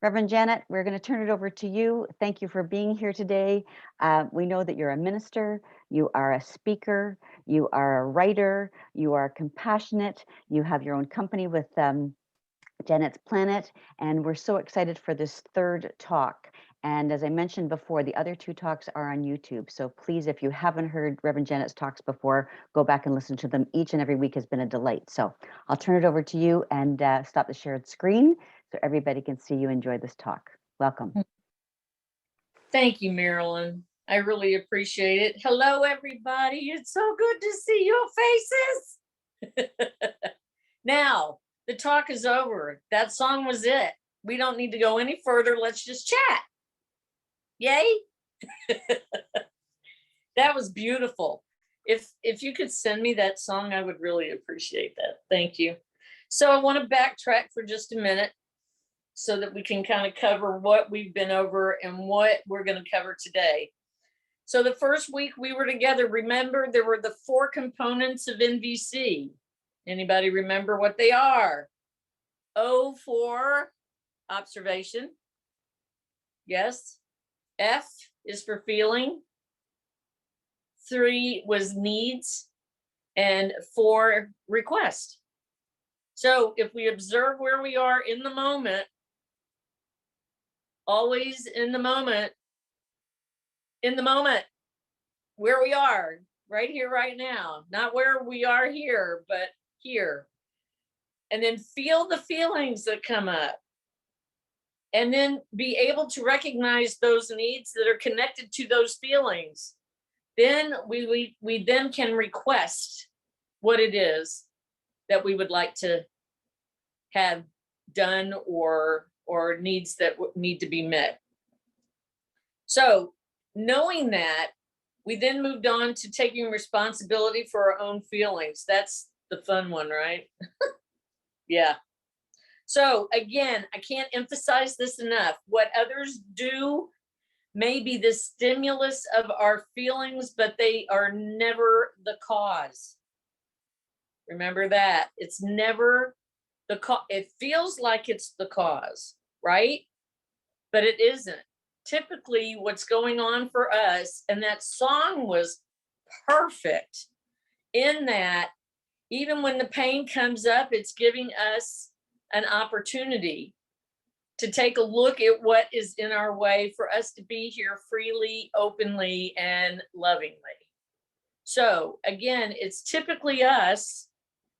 Reverend Janet, we're going to turn it over to you. Thank you for being here today. We know that you're a minister, you are a speaker, you are a writer, you are compassionate, you have your own company with Janet's Planet, and we're so excited for this third talk. And as I mentioned before, the other two talks are on YouTube. So please, if you haven't heard Reverend Janet's talks before, go back and listen to them. Each and every week has been a delight. So I'll turn it over to you and stop the shared screen so everybody can see you enjoy this talk. Welcome. Thank you, Marilyn. I really appreciate it. Hello, everybody. It's so good to see your faces. Now, the talk is over. That song was it. We don't need to go any further. Let's just chat. Yay. That was beautiful. If you could send me that song, I would really appreciate that. Thank you. So I want to backtrack for just a minute so that we can kind of cover what we've been over and what we're going to cover today. So the first week we were together, remember there were the 4 components of NVC. Anybody remember what they are? O for observation. Yes. F is for feeling. 3 was needs. And 4, request. So if we observe where we are in the moment, always in the moment, where we are, right here, right now, not where we are here, but here. And then feel the feelings that come up. And then be able to recognize those needs that are connected to those feelings. Then we then can request what it is that we would like to have done or needs that need to be met. So knowing that, we then moved on to taking responsibility for our own feelings. That's the fun one, right? Yeah. So again, I can't emphasize this enough. What others do may be the stimulus of our feelings, but they are never the cause. Remember that. It's never the cause. It feels like it's the cause, right? But it isn't. Typically, what's going on for us, and that song was perfect in that even when the pain comes up, it's giving us an opportunity to take a look at what is in our way for us to be here freely, openly, and lovingly. So again, it's typically us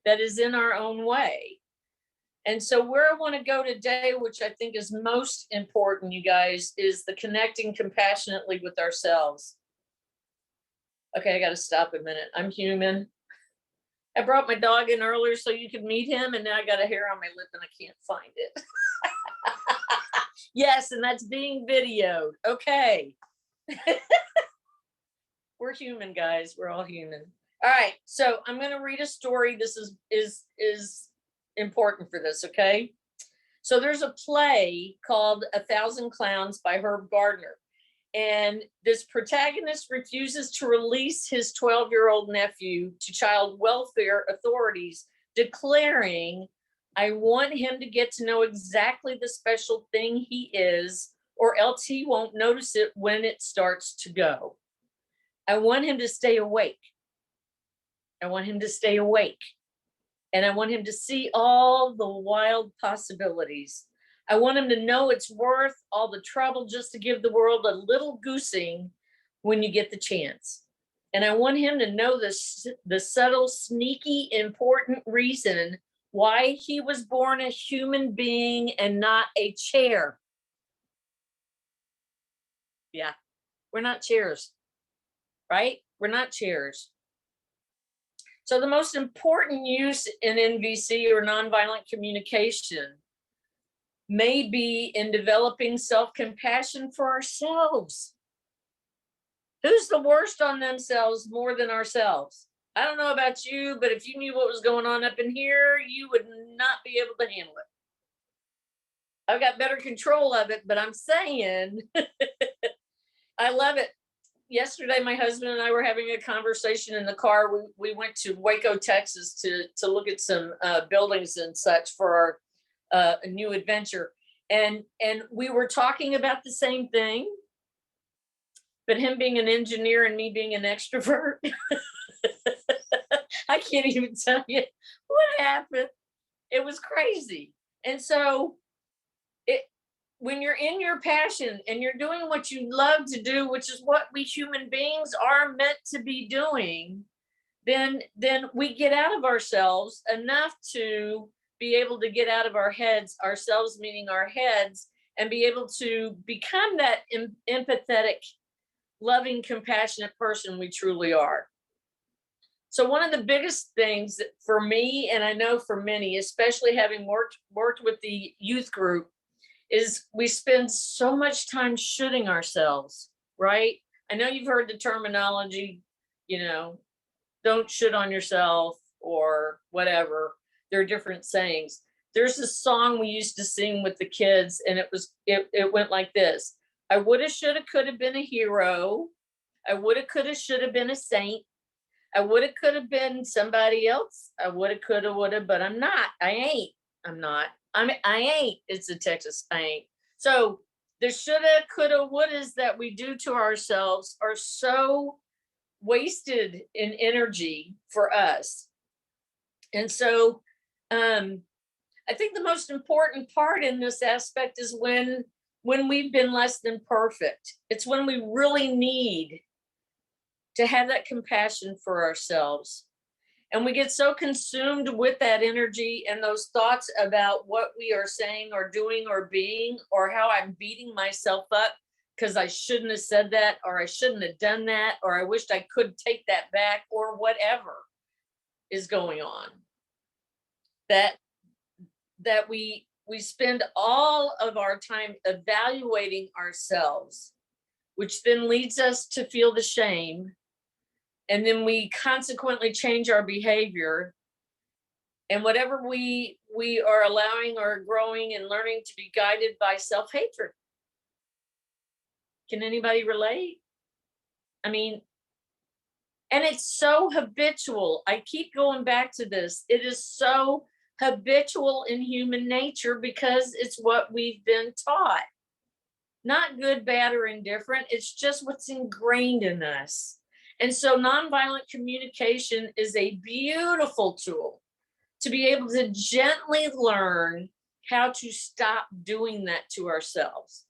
that is in our own way. And so where I want to go today, which I think is most important, you guys, is the connecting compassionately with ourselves. Okay, I got to stop a minute. I'm human. I brought my dog in earlier so you could meet him, and now I got a hair on my lip and I can't find it. Yes, and that's being videoed. Okay. We're human, guys. We're all human. All right, so I'm going to read a story. This is important for this, okay? So there's a play called 1,000 Clowns by Herb Gardner. And this protagonist refuses to release his 12-year-old nephew to child welfare authorities, declaring, I want him to get to know exactly the special thing he is, or else he won't notice it when it starts to go. I want him to stay awake. I want him to stay awake. And I want him to see all the wild possibilities. I want him to know it's worth all the trouble just to give the world a little goosing when you get the chance. And I want him to know the subtle, sneaky, important reason why he was born a human being and not a chair. Yeah, we're not chairs, right? We're not chairs. So the most important use in NVC or nonviolent communication may be in developing self-compassion for ourselves. Who's the worst on themselves more than ourselves? I don't know about you, but if you knew what was going on up in here, you would not be able to handle it. I've got better control of it, but I'm saying, I love it. Yesterday, my husband and I were having a conversation in the car. We went to Waco, Texas to look at some buildings and such for our a new adventure. And we were talking about the same thing, but him being an engineer and me being an extrovert, I can't even tell you what happened. It was crazy. And so when you're in your passion and you're doing what you love to do, which is what we human beings are meant to be doing, then we get out of ourselves enough to be able to get out of our heads, ourselves meaning our heads, and be able to become that empathetic, loving, compassionate person we truly are. So one of the biggest things for me, and I know for many, especially having worked with the youth group, is we spend so much time shooting ourselves, right? I know you've heard the terminology, don't shoot on yourself or whatever. There are different sayings. There's a song we used to sing with the kids, and it went like this. I woulda, shoulda, coulda been a hero. I woulda, coulda, shoulda been a saint. I woulda, coulda been somebody else. I woulda, coulda, woulda, but I'm not. I ain't. I'm not. I ain't. It's a Texas I ain't. So the shoulda, coulda, wouldas that we do to ourselves are so wasted in energy for us. And so I think the most important part in this aspect is when we've been less than perfect. It's when we really need to have that compassion for ourselves. And we get so consumed with that energy and those thoughts about what we are saying or doing or being, or how I'm beating myself up because I shouldn't have said that, or I shouldn't have done that, or I wished I could take that back, or whatever is going on. That we spend all of our time evaluating ourselves, which then leads us to feel the shame. And then we consequently change our behavior. And whatever we are allowing or growing and learning to be guided by self-hatred. Can anybody relate? I mean, and it's so habitual. I keep going back to this. It is so habitual in human nature because it's what we've been taught. Not good, bad, or indifferent. It's just what's ingrained in us. And so nonviolent communication is a beautiful tool to be able to gently learn how to stop doing that to ourselves.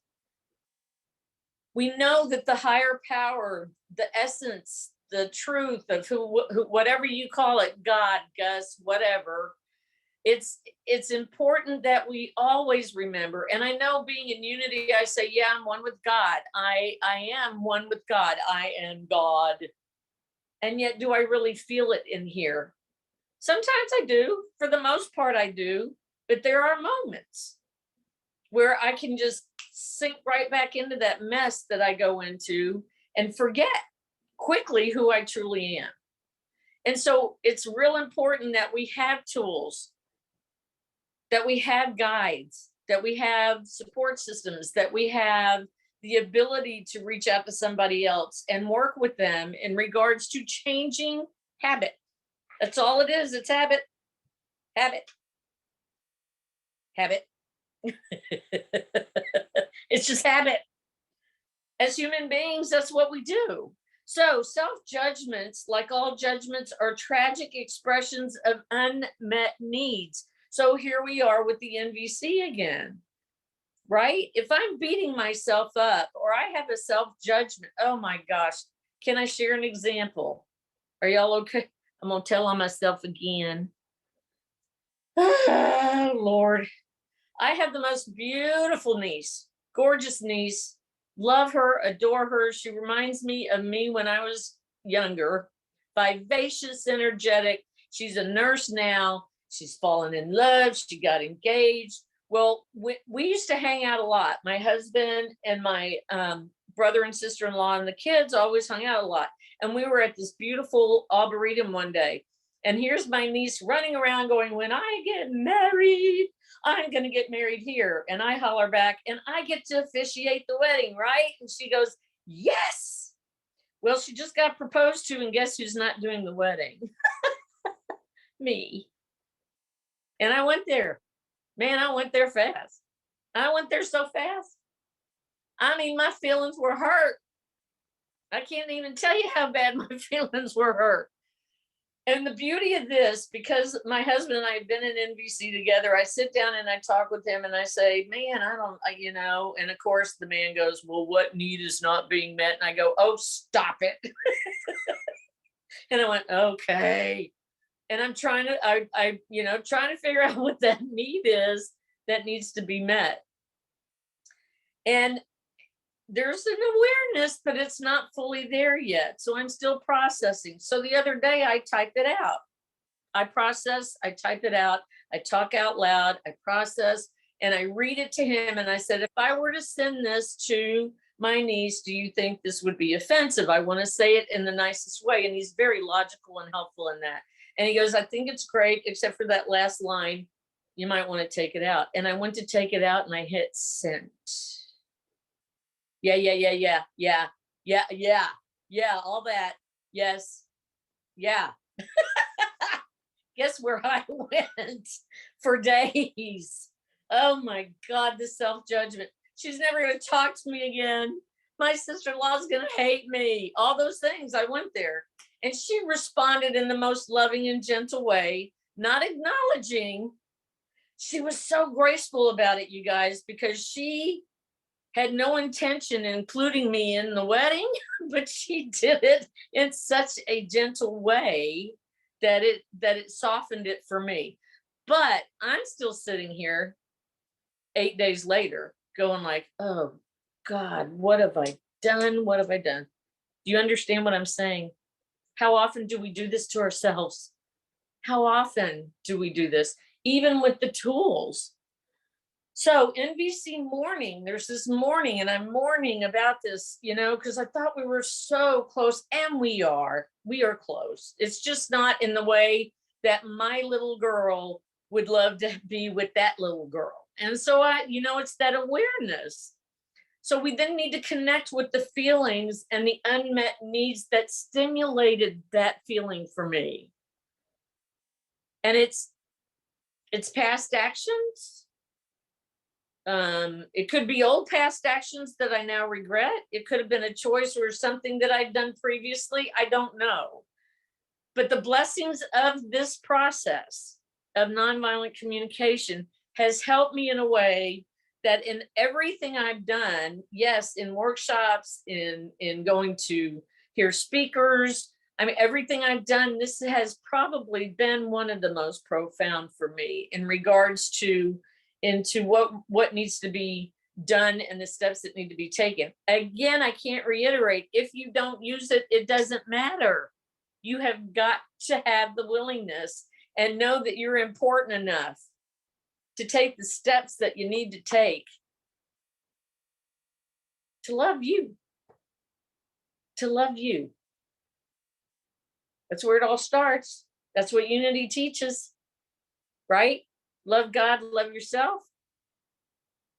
We know that the higher power, the essence, the truth of who whatever you call it, God, Gus, whatever, it's important that we always remember. And I know being in unity, I say, yeah, I'm one with God. I am one with God. I am God. And yet, do I really feel it in here? Sometimes I do. For the most part, I do. But there are moments where I can just sink right back into that mess that I go into and forget quickly who I truly am. And so it's real important that we have tools, that we have guides, that we have support systems, that we have the ability to reach out to somebody else and work with them in regards to changing habit. That's all it is. It's habit, habit, habit. It's just habit. As human beings, that's what we do. So self-judgments, like all judgments, are tragic expressions of unmet needs. So here we are with the NVC again. Right? If I'm beating myself up or I have a self-judgment, oh my gosh, can I share an example? Are y'all okay? I'm going to tell on myself again. Oh, Lord. I have the most beautiful niece, gorgeous niece. Love her, adore her. She reminds me of me when I was younger. Vivacious, energetic. She's a nurse now. She's fallen in love. She got engaged. Well, we used to hang out a lot. My husband and my brother and sister-in-law and the kids always hung out a lot. And we were at this beautiful arboretum one day. And here's my niece running around going, when I get married, I'm going to get married here. And I holler back, and I get to officiate the wedding, right? And she goes, yes. Well, she just got proposed to, and guess who's not doing the wedding? Me. And I went there. Man, I went there fast. I went there so fast. I mean, my feelings were hurt. I can't even tell you how bad my feelings were hurt. And the beauty of this, because my husband and I have been in NVC together, I sit down and I talk with him and I say, man, and of course the man goes, well, what need is not being met? And I go, oh, stop it. And I went, okay. And I'm trying to figure out what that need is that needs to be met. And there's an awareness, but it's not fully there yet. So I'm still processing. So the other day I typed it out. I process, I type it out, I talk out loud, I process, and I read it to him. And I said, if I were to send this to my niece, do you think this would be offensive? I want to say it in the nicest way. And he's very logical and helpful in that. And he goes, I think it's great, except for that last line. You might want to take it out. And I went to take it out and I hit send. Yeah, all that. Yes. Yeah. Guess where I went for days. Oh my God, the self-judgment. She's never going to talk to me again. My sister-in-law is going to hate me. All those things. I went there. And she responded in the most loving and gentle way, not acknowledging. She was so graceful about it, you guys, because she had no intention of including me in the wedding, but she did it in such a gentle way that it softened it for me. But I'm still sitting here 8 days later going like, oh God, what have I done? What have I done? Do you understand what I'm saying? How often do we do this to ourselves? How often do we do this? Even with the tools. So NVC mourning, there's this mourning, and I'm mourning about this, because I thought we were so close, and we are close. It's just not in the way that my little girl would love to be with that little girl. And so it's that awareness. So we then need to connect with the feelings and the unmet needs that stimulated that feeling for me. And it's past actions. It could be old past actions that I now regret. It could have been a choice or something that I'd done previously. I don't know. But the blessings of this process of nonviolent communication has helped me in a way that in everything I've done, yes, in workshops, in going to hear speakers, I mean, everything I've done, this has probably been one of the most profound for me in regards to into what needs to be done and the steps that need to be taken. Again, I can't reiterate, if you don't use it, it doesn't matter. You have got to have the willingness and know that you're important enough to take the steps that you need to take to love you. To love you. That's where it all starts. That's what unity teaches, right? Love God, love yourself.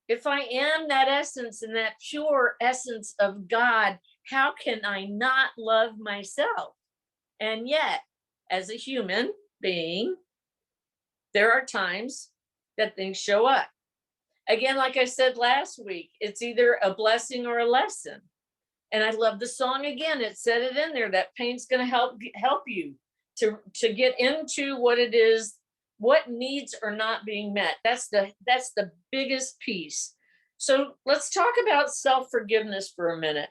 If I am that essence and that pure essence of God, how can I not love myself? And yet, as a human being, there are times that things show up. Again, like I said last week, it's either a blessing or a lesson. And I love the song again. It said it in there that pain's going to help you to get into what it is, what needs are not being met. That's the biggest piece. So let's talk about self-forgiveness for a minute.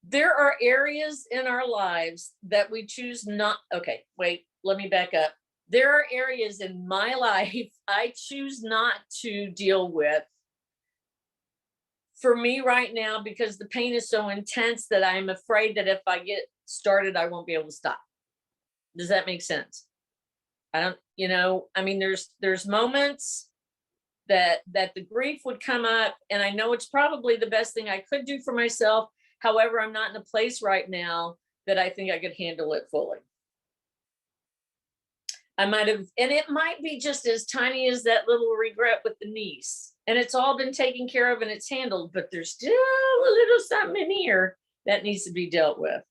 There are areas in our lives that we choose not. Okay, wait, let me back up. There are areas in my life I choose not to deal with for me right now because the pain is so intense that I'm afraid that if I get started, I won't be able to stop. Does that make sense? I don't, I mean, there's moments that the grief would come up, and I know it's probably the best thing I could do for myself. However, I'm not in a place right now that I think I could handle it fully. I might have, and it might be just as tiny as that little regret with the niece, and it's all been taken care of and it's handled, but there's still a little something in here that needs to be dealt with.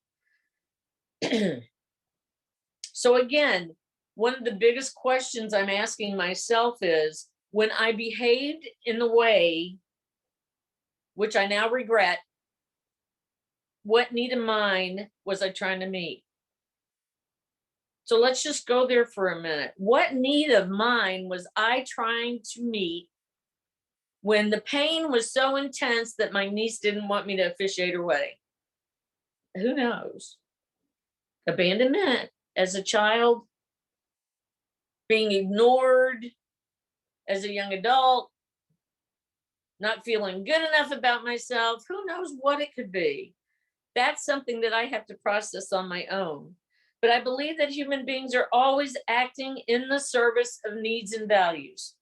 So again, one of the biggest questions I'm asking myself is, when I behaved in the way, which I now regret, what need of mine was I trying to meet? So let's just go there for a minute. What need of mine was I trying to meet when the pain was so intense that my niece didn't want me to officiate her wedding? Who knows? Abandonment as a child, being ignored as a young adult, not feeling good enough about myself. Who knows what it could be? That's something that I have to process on my own. But I believe that human beings are always acting in the service of needs and values.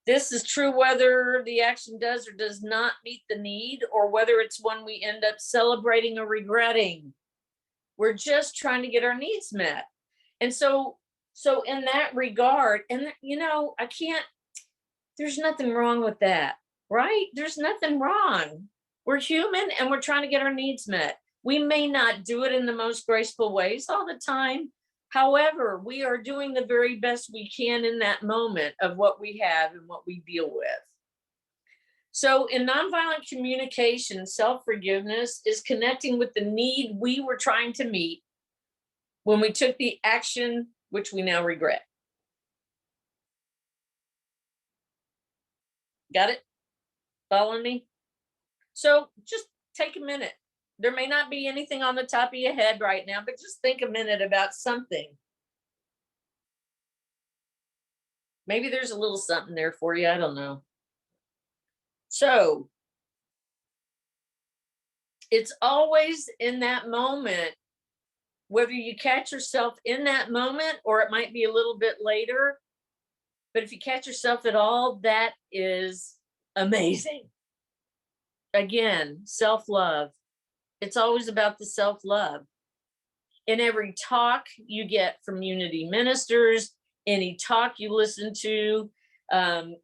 This is true whether the action does or does not meet the need, or whether it's one we end up celebrating or regretting. We're just trying to get our needs met. And so in that regard, and there's nothing wrong with that, right? There's nothing wrong. We're human and we're trying to get our needs met. We may not do it in the most graceful ways all the time. However, we are doing the very best we can in that moment of what we have and what we deal with. So in nonviolent communication, self-forgiveness is connecting with the need we were trying to meet when we took the action which we now regret. Got it? Following me? So just take a minute. There may not be anything on the top of your head right now, but just think a minute about something. Maybe there's a little something there for you. I don't know. So it's always in that moment, whether you catch yourself in that moment or it might be a little bit later. But if you catch yourself at all, that is amazing. Again, self-love. It's always about the self-love. In every talk you get from unity ministers, any talk you listen to,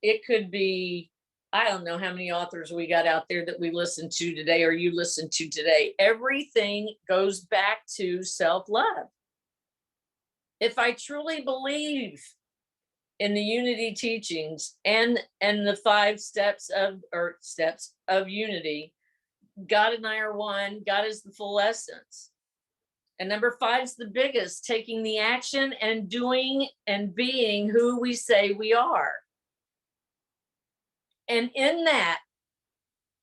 it could be, I don't know how many authors we got out there that we listen to today or you listen to today. Everything goes back to self-love. If I truly believe in the unity teachings and the 5 steps of unity, God and I are one. God is the full essence. And number 5 is the biggest, taking the action and doing and being who we say we are. And in that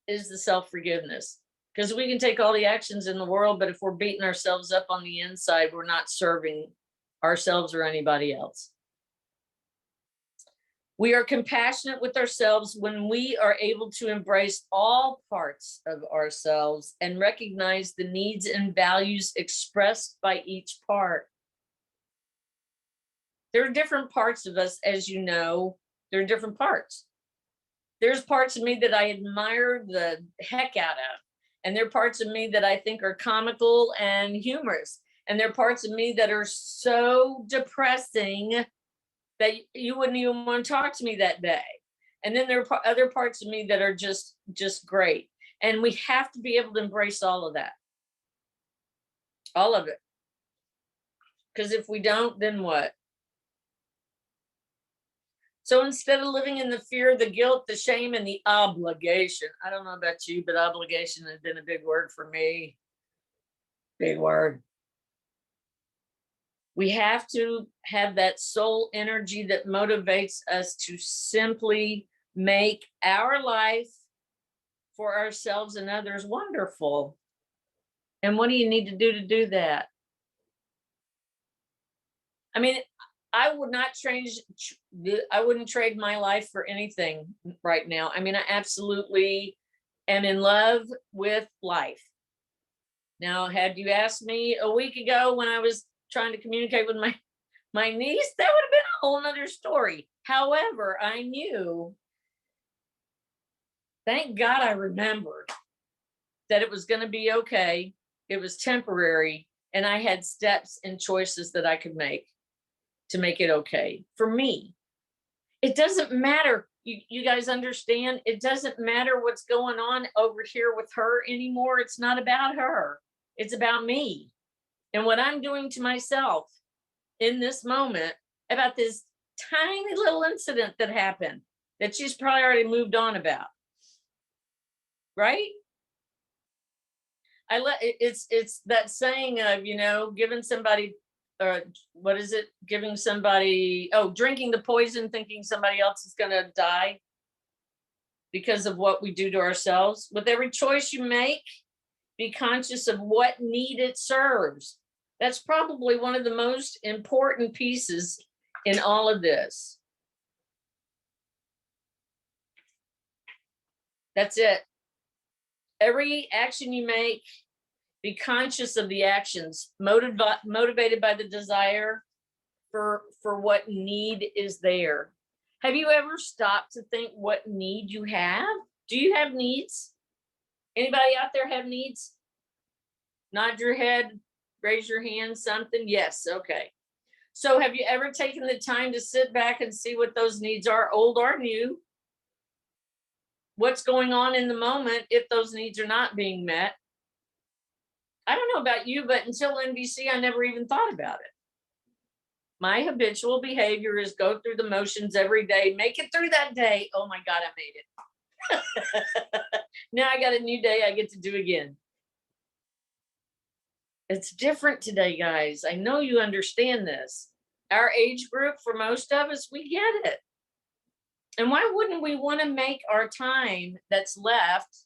is the self-forgiveness. Because we can take all the actions in the world, but if we're beating ourselves up on the inside, we're not serving ourselves or anybody else. We are compassionate with ourselves when we are able to embrace all parts of ourselves and recognize the needs and values expressed by each part. There are different parts of us, as you know. There are different parts. There's parts of me that I admire the heck out of. And there are parts of me that I think are comical and humorous. And there are parts of me that are so depressing that you wouldn't even want to talk to me that day. And then there are other parts of me that are just great. And we have to be able to embrace all of that. All of it. Because if we don't, then what? So instead of living in the fear, the guilt, the shame, and the obligation, I don't know about you, but obligation has been a big word for me. Big word. We have to have that soul energy that motivates us to simply make our life for ourselves and others wonderful. And what do you need to do that? I mean, I wouldn't trade my life for anything right now. I mean, I absolutely am in love with life. Now, had you asked me a week ago when I was trying to communicate with my niece, that would have been a whole nother story. However, I knew, thank God I remembered that it was going to be okay. It was temporary. And I had steps and choices that I could make to make it okay for me. It doesn't matter. You guys understand? It doesn't matter what's going on over here with her anymore. It's not about her. It's about me and what I'm doing to myself in this moment about this tiny little incident that happened that she's probably already moved on about, right? It's that saying of, giving somebody, what is it? Giving somebody, drinking the poison, thinking somebody else is going to die because of what we do to ourselves. With every choice you make, be conscious of what need it serves. That's probably one of the most important pieces in all of this. That's it. Every action you make, be conscious of the actions, motivated by the desire for what need is there. Have you ever stopped to think what need you have? Do you have needs? Anybody out there have needs? Nod your head, raise your hand, something. Yes, okay. So have you ever taken the time to sit back and see what those needs are, old or new? What's going on in the moment if those needs are not being met? I don't know about you, but until NBC, I never even thought about it. My habitual behavior is go through the motions every day, make it through that day. Oh my God, I made it. Now I got a new day I get to do again. It's different today, guys. I know you understand this. Our age group, for most of us, we get it. And why wouldn't we want to make our time that's left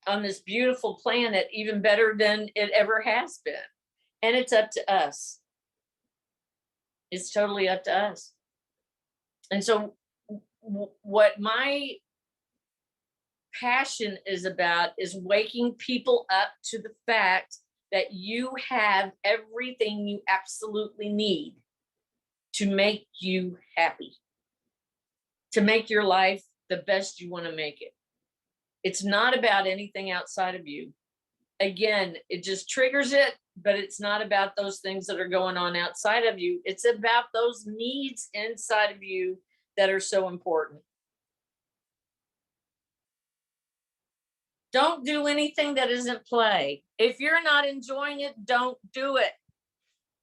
on this beautiful planet even better than it ever has been? And it's up to us. It's totally up to us. And so what my passion is about is waking people up to the fact that you have everything you absolutely need to make you happy, to make your life the best you want to make it. It's not about anything outside of you. Again, it just triggers it, but it's not about those things that are going on outside of you. It's about those needs inside of you that are so important. Don't do anything that isn't play. If you're not enjoying it, don't do it.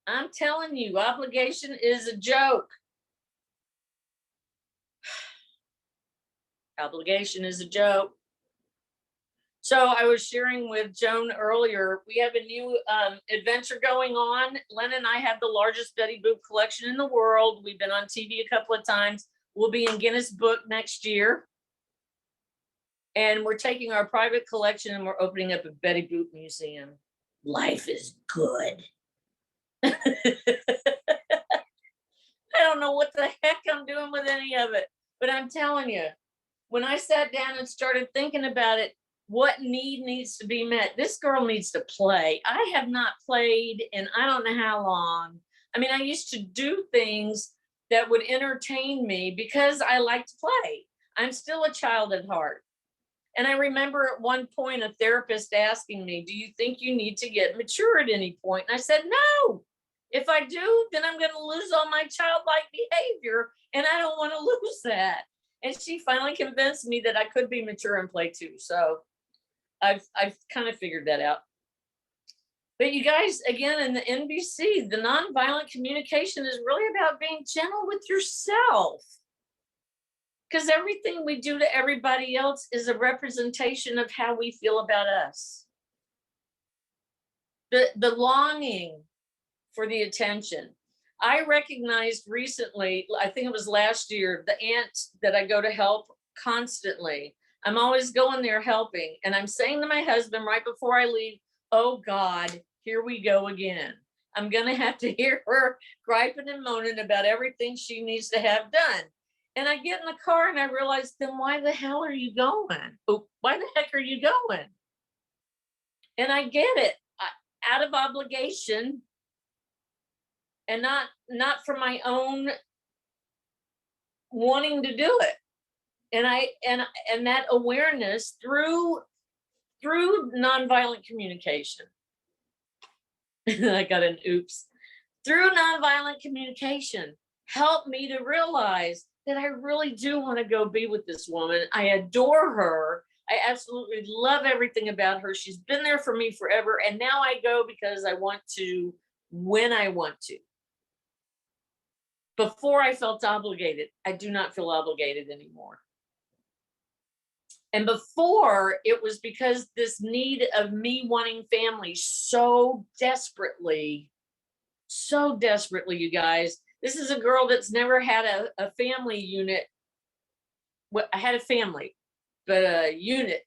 I'm telling you, obligation is a joke. Obligation is a joke. So I was sharing with Joan earlier, we have a new adventure going on. Len and I have the largest Betty Boop collection in the world. We've been on TV a couple of times. We'll be in Guinness Book next year. And we're taking our private collection and we're opening up a Betty Boop museum. Life is good. I don't know what the heck I'm doing with any of it, but I'm telling you, when I sat down and started thinking about it, what need needs to be met? This girl needs to play. I have not played in I don't know how long. I mean, I used to do things that would entertain me because I like to play. I'm still a child at heart. And I remember at one point a therapist asking me, do you think you need to get mature at any point? And I said, no. If I do, then I'm going to lose all my childlike behavior, and I don't want to lose that. And she finally convinced me that I could be mature and play too. So I've kind of figured that out. But you guys, again, in the NBC, the nonviolent communication is really about being gentle with yourself. Because everything we do to everybody else is a representation of how we feel about us. The longing for the attention. I recognized recently, I think it was last year, the aunt that I go to help constantly. I'm always going there helping. And I'm saying to my husband right before I leave, oh God, here we go again. I'm going to have to hear her griping and moaning about everything she needs to have done. And I get in the car and I realize, then why the hell are you going? Why the heck are you going? And I get it, out of obligation and not for my own wanting to do it. And that awareness through nonviolent communication. I got an oops. Through nonviolent communication helped me to realize that I really do want to go be with this woman. I adore her. I absolutely love everything about her. She's been there for me forever. And now I go because I want to, when I want to. Before I felt obligated. I do not feel obligated anymore. And before, it was because this need of me wanting family so desperately, you guys. This is a girl that's never had a family unit. Well, I had a family, but a unit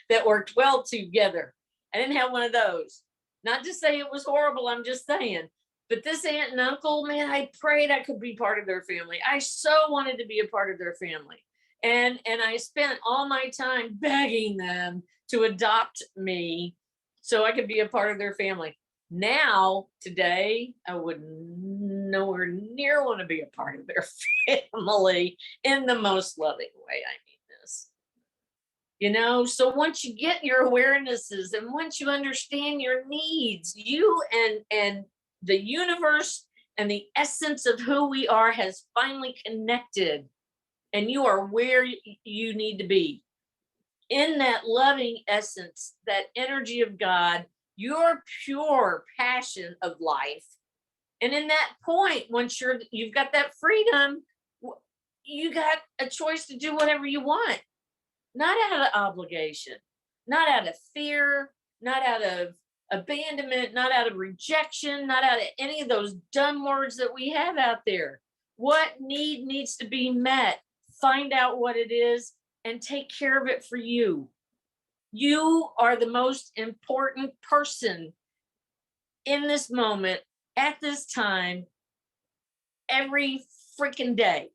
that worked well together. I didn't have one of those. Not to say it was horrible, I'm just saying. But this aunt and uncle, man, I prayed I could be part of their family. I so wanted to be a part of their family. And I spent all my time begging them to adopt me so I could be a part of their family. Now, today, I would nowhere near want to be a part of their family in the most loving way. I mean this. You know, so once you get your awarenesses and once you understand your needs, you and the universe and the essence of who we are has finally connected, and you are where you need to be. In that loving essence, that energy of God, your pure passion of life. And in that point, once you've got that freedom, you got a choice to do whatever you want. Not out of obligation, not out of fear, not out of abandonment, not out of rejection, not out of any of those dumb words that we have out there. What need needs to be met? Find out what it is and take care of it for you. You are the most important person in this moment, at this time, every freaking day.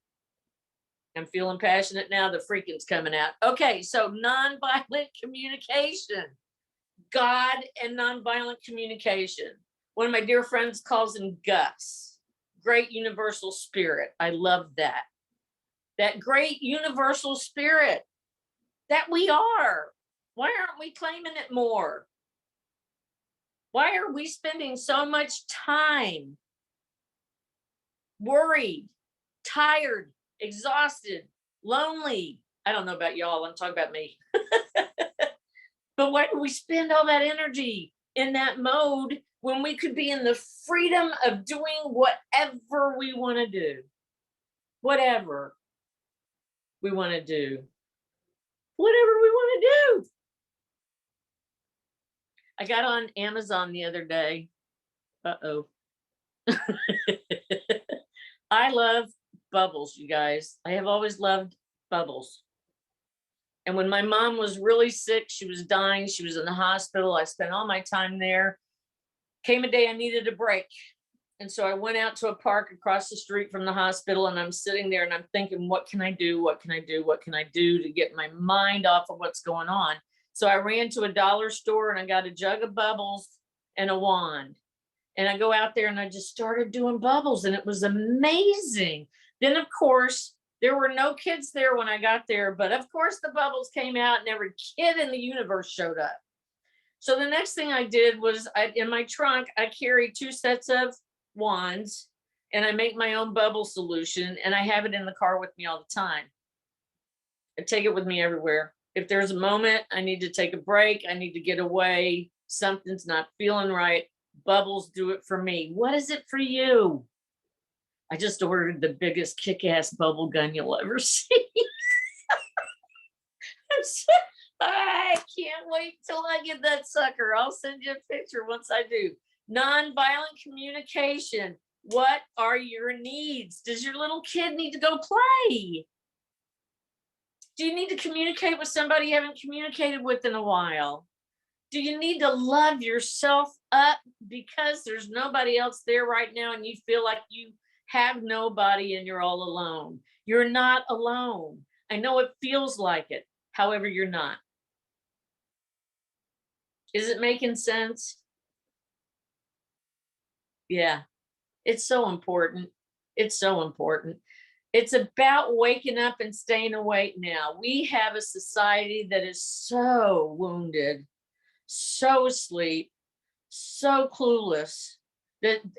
I'm feeling passionate now. The freaking's coming out. Okay, so nonviolent communication. God and nonviolent communication. One of my dear friends calls him Gus. Great universal spirit. I love that. That great universal spirit that we are. Why aren't we claiming it more? Why are we spending so much time worried, tired, exhausted, lonely? I don't know about y'all. I'm talking about me. But why do we spend all that energy in that mode when we could be in the freedom of doing whatever we want to do? Whatever we want to do. Whatever we want to do. I got on Amazon the other day. Uh-oh. I love bubbles, you guys. I have always loved bubbles. And when my mom was really sick, she was dying, she was in the hospital, I spent all my time there. Came a day I needed a break. And so I went out to a park across the street from the hospital, and I'm sitting there and I'm thinking, what can I do? What can I do? What can I do to get my mind off of what's going on? So I ran to a dollar store and I got a jug of bubbles and a wand. And I go out there and I just started doing bubbles, and it was amazing. Then, of course, there were no kids there when I got there, but of course the bubbles came out and every kid in the universe showed up. So the next thing I did was in my trunk, I carry 2 sets of wands, and I make my own bubble solution, and I have it in the car with me all the time. I take it with me everywhere. If there's a moment I need to take a break, I need to get away, something's not feeling right, bubbles do it for me. What is it for you? I just ordered the biggest kick-ass bubble gun you'll ever see. I can't wait till I get that sucker. I'll send you a picture once I do. Nonviolent communication. What are your needs? Does your little kid need to go play? Do you need to communicate with somebody you haven't communicated with in a while? Do you need to love yourself up because there's nobody else there right now and you feel like you have nobody and you're all alone? You're not alone. I know it feels like it. However, you're not. Is it making sense? Yeah, it's so important. It's so important. It's about waking up and staying awake now. We have a society that is so wounded, so asleep, so clueless,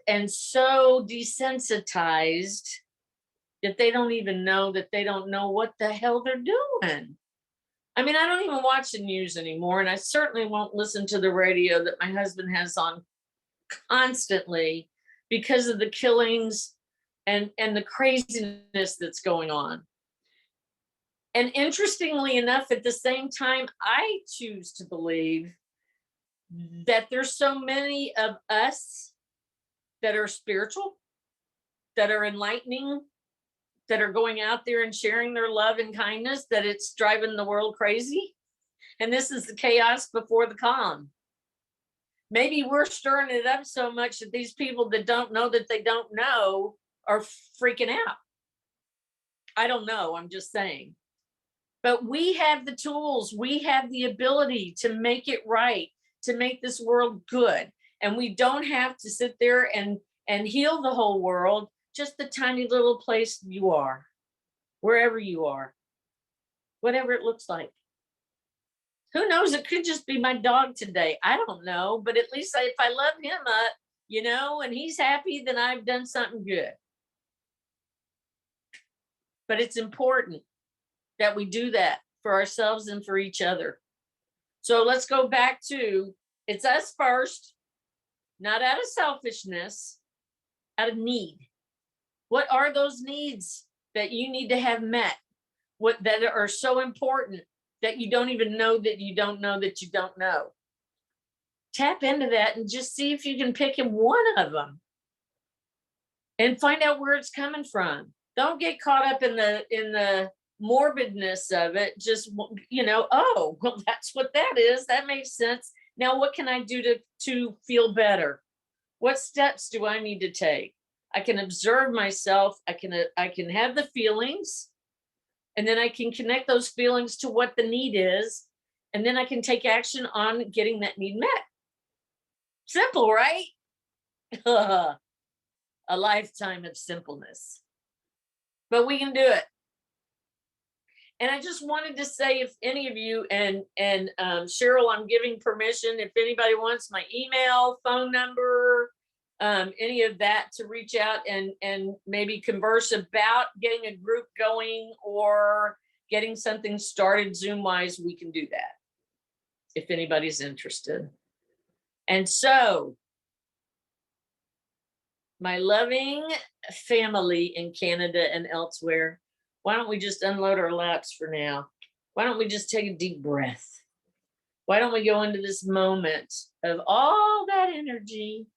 and so desensitized that they don't even know that they don't know what the hell they're doing. I mean, I don't even watch the news anymore, and I certainly won't listen to the radio that my husband has on constantly because of the killings and the craziness that's going on. And interestingly enough, at the same time, I choose to believe that there's so many of us that are spiritual, that are enlightening, that are going out there and sharing their love and kindness, that it's driving the world crazy. And this is the chaos before the calm. Maybe we're stirring it up so much that these people that don't know that they don't know are freaking out. I don't know. I'm just saying. But we have the tools, we have the ability to make it right, to make this world good. And we don't have to sit there and heal the whole world, just the tiny little place you are, wherever you are, whatever it looks like. Who knows? It could just be my dog today. I don't know. But at least if I love him up, and he's happy, then I've done something good. But it's important that we do that for ourselves and for each other. So let's go back to, it's us first, not out of selfishness, out of need. What are those needs that you need to have met? What that are so important that you don't even know that you don't know that you don't know? Tap into that and just see if you can pick him one of them and find out where it's coming from. Don't get caught up in the morbidness of it. Just, oh, well, that's what that is. That makes sense. Now, what can I do to feel better? What steps do I need to take? I can observe myself. I can have the feelings, and then I can connect those feelings to what the need is, and then I can take action on getting that need met. Simple, right? A lifetime of simpleness. But we can do it. And I just wanted to say, if any of you, and Cheryl, I'm giving permission, if anybody wants my email, phone number, any of that, to reach out and maybe converse about getting a group going or getting something started Zoom-wise, we can do that if anybody's interested. And so, my loving family in Canada and elsewhere, why don't we just unload our laps for now? Why don't we just take a deep breath? Why don't we go into this moment of all that energy?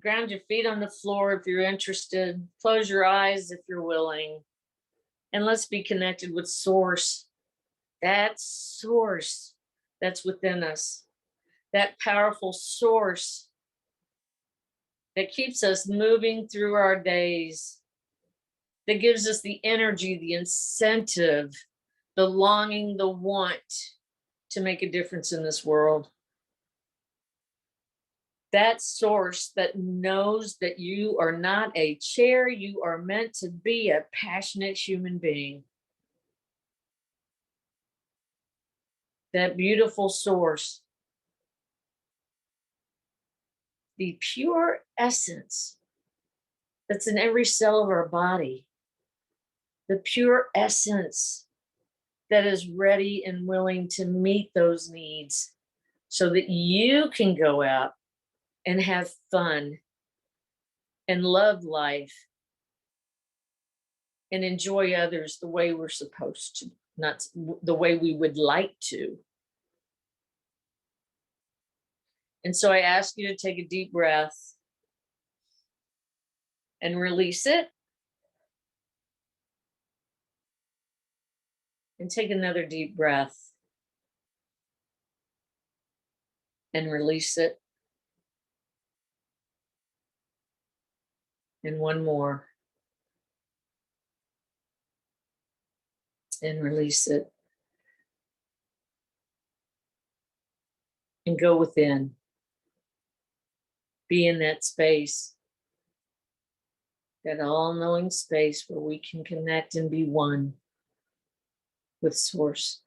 Ground your feet on the floor if you're interested. Close your eyes if you're willing. And let's be connected with Source. That Source that's within us. That powerful Source that keeps us moving through our days, that gives us the energy, the incentive, the longing, the want to make a difference in this world. That Source that knows that you are not a chair, you are meant to be a passionate human being. That beautiful Source, the pure essence that's in every cell of our body, the pure essence that is ready and willing to meet those needs so that you can go out and have fun and love life and enjoy others the way we're supposed to, not the way we would like to. And so I ask you to take a deep breath and release it. And take another deep breath and release it. And one more. And release it. And go within. Be in that space, that all-knowing space where we can connect and be one with Source.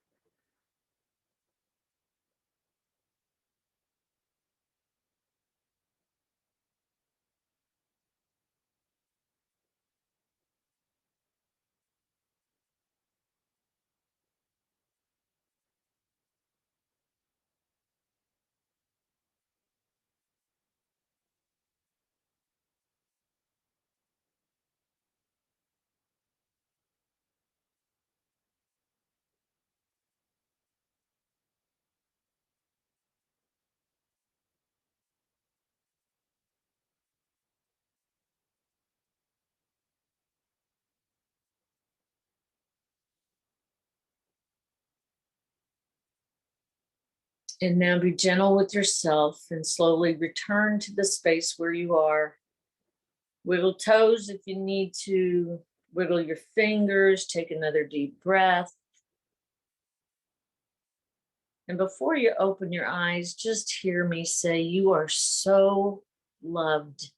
And now be gentle with yourself and slowly return to the space where you are. Wiggle toes if you need to. Wiggle your fingers. Take another deep breath. And before you open your eyes, just hear me say, you are so loved.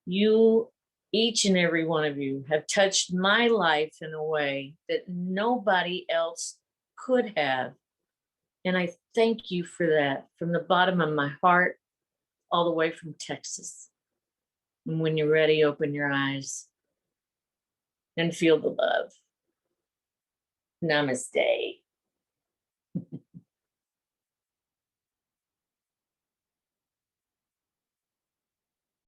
You, each and every one of you, have touched my life in a way that nobody else could have. And I thank you for that from the bottom of my heart, all the way from Texas. And when you're ready, open your eyes and feel the love. Namaste.